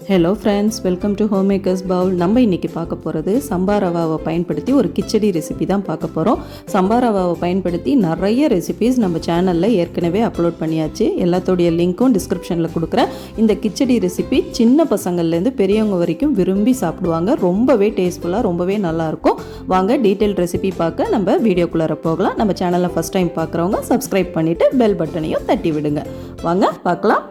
Hello friends, welcome to home makers Pavul. நம்ம இன்றைக்கி பார்க்க போகிறது சம்பா ரவாவை பயன்படுத்தி ஒரு கிச்சடி ரெசிபி தான் பார்க்க போகிறோம். சம்பா ரவாவை பயன்படுத்தி நிறைய ரெசிபிஸ் நம்ம சேனலில் ஏற்கனவே அப்லோட் பண்ணியாச்சு. எல்லாத்தோடைய லிங்க்கும் டிஸ்கிரிப்ஷனில் கொடுக்குறேன். இந்த கிச்சடி ரெசிபி சின்ன பசங்கள்லேருந்து பெரியவங்க வரைக்கும் விரும்பி சாப்பிடுவாங்க. ரொம்பவே டேஸ்ட்ஃபுல்லாக, ரொம்பவே நல்லாயிருக்கும். வாங்க டீட்டெயில் ரெசிபி பார்க்க நம்ம வீடியோக்குள்ளார போகலாம். நம்ம சேனலில் ஃபஸ்ட் டைம் பார்க்குறவங்க சப்ஸ்கிரைப் பண்ணிவிட்டு பெல் பட்டனையும் தட்டி விடுங்க. வாங்க பார்க்கலாம்.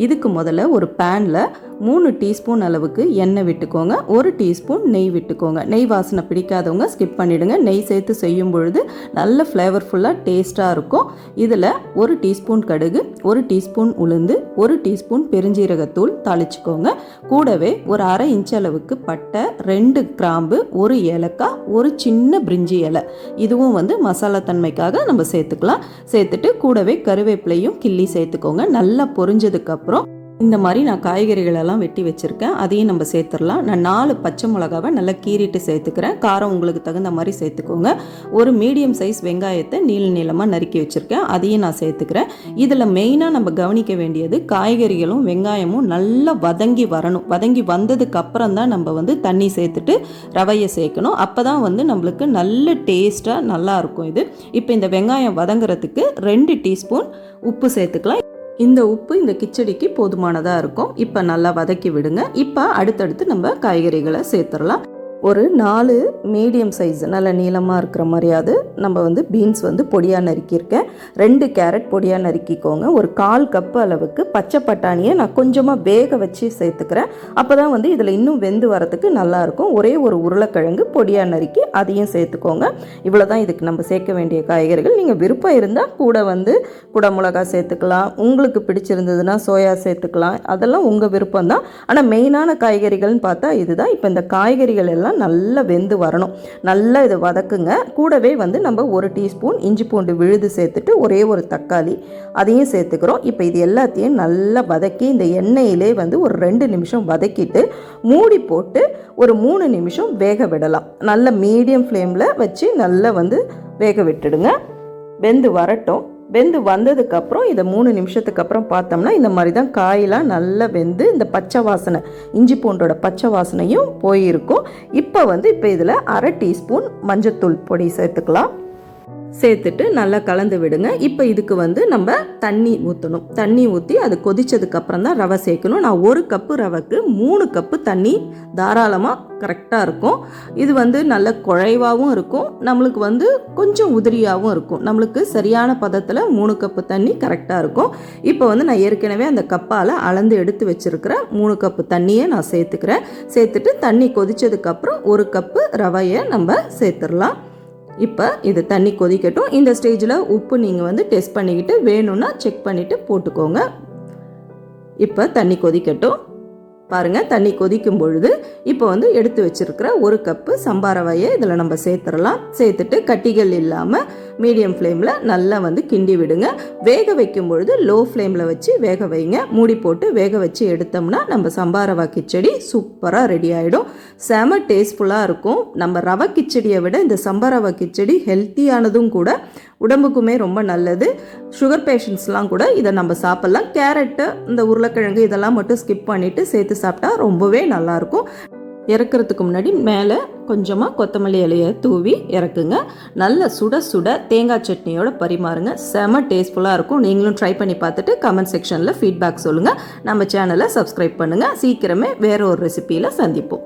இதுக்கு முதல்ல ஒரு பேனில் 3 டீஸ்பூன் அளவுக்கு எண்ணெய் விட்டுக்கோங்க. 1 டீஸ்பூன் நெய் விட்டுக்கோங்க. நெய் வாசனை பிடிக்காதவங்க ஸ்கிப் பண்ணிவிடுங்க. நெய் சேர்த்து செய்யும் பொழுது நல்ல ஃப்ளேவர்ஃபுல்லாக டேஸ்ட்டாக இருக்கும். இதில் 1 டீஸ்பூன் கடுகு, 1 டீஸ்பூன் உளுந்து, 1 டீஸ்பூன் பெருஞ்சீரகத்தூள் தாளிச்சுக்கோங்க. கூடவே ஒரு அரை இன்ச் அளவுக்கு பட்டை, 2 கிராம்பு, 1 ஏலக்காய், ஒரு சின்ன பிரிஞ்சி இலை, இதுவும் மசாலா தன்மைக்காக நம்ம சேர்த்துக்கலாம். சேர்த்துட்டு கூடவே கருவேப்பிலையும் கிள்ளி சேர்த்துக்கோங்க. நல்லா பொரிஞ்சதுக்கப்புறம் இந்த மாதிரி நான் காய்கறிகளெல்லாம் வெட்டி வச்சுருக்கேன், அதையும் நம்ம சேர்த்துடலாம். நான் 4 பச்சை மிளகாவை நல்லா கீறிட்டு சேர்த்துக்கிறேன். காரம் உங்களுக்கு தகுந்த மாதிரி சேர்த்துக்கோங்க. ஒரு மீடியம் சைஸ் வெங்காயத்தை நீளமாக நறுக்கி வச்சுருக்கேன், அதையும் நான் சேர்த்துக்கிறேன். இதில் மெயினாக நம்ம கவனிக்க வேண்டியது காய்கறிகளும் வெங்காயமும் நல்லா வதங்கி வரணும். வதங்கி வந்ததுக்கு அப்புறம் தான் நம்ம தண்ணி சேர்த்துட்டு ரவையை சேர்க்கணும். அப்போ தான் நம்மளுக்கு நல்ல டேஸ்ட்டாக நல்லாயிருக்கும் இது. இப்போ இந்த வெங்காயம் வதங்குறதுக்கு 2 டீஸ்பூன் உப்பு சேர்த்துக்கலாம். இந்த உப்பு இந்த கிச்சடிக்கு போதுமானதாக இருக்கும். இப்போ நல்லா வதக்கி விடுங்க. இப்போ அடுத்தடுத்து நம்ம காய்கறிகளை சேர்த்துடலாம். ஒரு 4 மீடியம் சைஸ் நல்ல நீளமாக இருக்கிற மாதிரியாவது நம்ம பீன்ஸ் பொடியாக நறுக்கியிருக்கேன். 2 கேரட் பொடியாக நறுக்கிக்கோங்க. ஒரு 1/4 கப்பு அளவுக்கு பச்சை பட்டாணியை நான் கொஞ்சமாக வேக வச்சு சேர்த்துக்கிறேன். அப்போ தான் இதில் இன்னும் வெந்து வரத்துக்கு நல்லாயிருக்கும். ஒரே ஒரு உருளைக்கிழங்கு பொடியாக நறுக்கி அதையும் சேர்த்துக்கோங்க. இவ்வளோ தான் இதுக்கு நம்ம சேர்க்க வேண்டிய காய்கறிகள். நீங்கள் விருப்பம் இருந்தால் கூட குடமிளகா சேர்த்துக்கலாம். உங்களுக்கு பிடிச்சிருந்ததுன்னா சோயா சேர்த்துக்கலாம். அதெல்லாம் உங்கள் விருப்பம் தான். ஆனால் மெயினான காய்கறிகள்னு பார்த்தா இதுதான். இப்போ இந்த காய்கறிகள் எல்லாம் நல்லா வெந்து வரணும். நல்லா இதை வதக்குங்க. கூடவே நம்ம 1 டீஸ்பூன் இஞ்சி பூண்டு விழுது சேர்த்துட்டு ஒரே ஒரு தக்காளி அதையும் சேர்த்துக்கிறோம். இப்போ இது எல்லாத்தையும் நல்லா வதக்கி இந்த எண்ணெயிலே ஒரு 2 நிமிஷம் வதக்கிட்டு மூடி போட்டு ஒரு 3 நிமிஷம் வேக விடலாம். நல்ல மீடியம் ஃப்ளேமில் வச்சு நல்லா வேக விட்டுடுங்க. வெந்து வரட்டும். வெந்து வந்ததுக்கப்புறம் இதை 3 நிமிஷத்துக்கு அப்புறம் பார்த்தோம்னா இந்த மாதிரி தான் காயெலாம் நல்லா வெந்து இந்த பச்சை வாசனை, இஞ்சி பூண்டோட பச்சை வாசனையும் போயிருக்கும். இப்போ இப்போ இதில் அரை டீஸ்பூன் மஞ்சத்தூள் பொடி சேர்த்துக்கலாம். சேர்த்துட்டு நல்லா கலந்து விடுங்க. இப்போ இதுக்கு நம்ம தண்ணி ஊற்றணும். தண்ணி ஊற்றி அது கொதிச்சதுக்கப்புறம் தான் ரவை சேர்க்கணும். நான் 1 கப்பு ரவைக்கு 3 கப்பு தண்ணி தாராளமாக கரெக்டாக இருக்கும். இது நல்ல குழைவாகவும் இருக்கும், நம்மளுக்கு கொஞ்சம் உதிரியாகவும் இருக்கும். நம்மளுக்கு சரியான பதத்தில் 3 கப்பு தண்ணி கரெக்டாக இருக்கும். இப்போ நான் ஏற்கனவே அந்த கப்பால் அளந்து எடுத்து வச்சுருக்கிற 3 கப்பு தண்ணியை நான் சேர்த்துக்கிறேன். சேர்த்துட்டு தண்ணி கொதிச்சதுக்கப்புறம் 1 கப்பு ரவையை நம்ம சேர்த்துடலாம். இப்போ இது தண்ணி கொதிக்கட்டும். இந்த ஸ்டேஜில் உப்பு நீங்கள் டெஸ்ட் பண்ணிக்கிட்டு வேணும்னா செக் பண்ணிவிட்டு போட்டுக்கோங்க. இப்போ தண்ணி கொதிக்கட்டும். பாருங்கள், தண்ணி கொதிக்கும் பொழுது இப்போ எடுத்து வச்சுருக்கிற 1 கப்பு சம்பா ரவையை இதில் நம்ம சேர்த்துடலாம். சேர்த்துட்டு கட்டிகள் இல்லாமல் மீடியம் ஃப்ளேமில் நல்லா கிண்டி விடுங்க. வேக வைக்கும் பொழுது லோ ஃப்ளேமில் வச்சு வேக வைங்க. மூடி போட்டு வேக வச்சு எடுத்தோம்னா நம்ம சம்பா ரவா கிச்சடி சூப்பராக ரெடி ஆகிடும். செம டேஸ்ட்ஃபுல்லாக இருக்கும். நம்ம ரவை கிச்சடியை விட இந்த சம்பா ரவா கிச்சடி ஹெல்த்தியானதும் கூட, உடம்புக்குமே ரொம்ப நல்லது. சுகர் பேஷண்ட்ஸ்லாம் கூட இதை நம்ம சாப்பிட்லாம். கேரட்டு, இந்த உருளைக்கிழங்கு இதெல்லாம் மட்டும் ஸ்கிப் பண்ணிவிட்டு சேர்த்து சாப்பிட்டா ரொம்பவே நல்லாயிருக்கும். இறக்குறதுக்கு முன்னாடி மேலே கொஞ்சமாக கொத்தமல்லி இலையை தூவி இறக்குங்க. நல்ல சுட சுட தேங்காய் சட்னியோட பரிமாறுங்க. செம டேஸ்ட்ஃபுல்லாக இருக்கும். நீங்களும் ட்ரை பண்ணி பார்த்துட்டு கமெண்ட் செக்ஷனில் ஃபீட்பேக் சொல்லுங்கள். நம்ம சேனலை சப்ஸ்கிரைப் பண்ணுங்கள். சீக்கிரமே வேற ஒரு ரெசிபியில் சந்திப்போம்.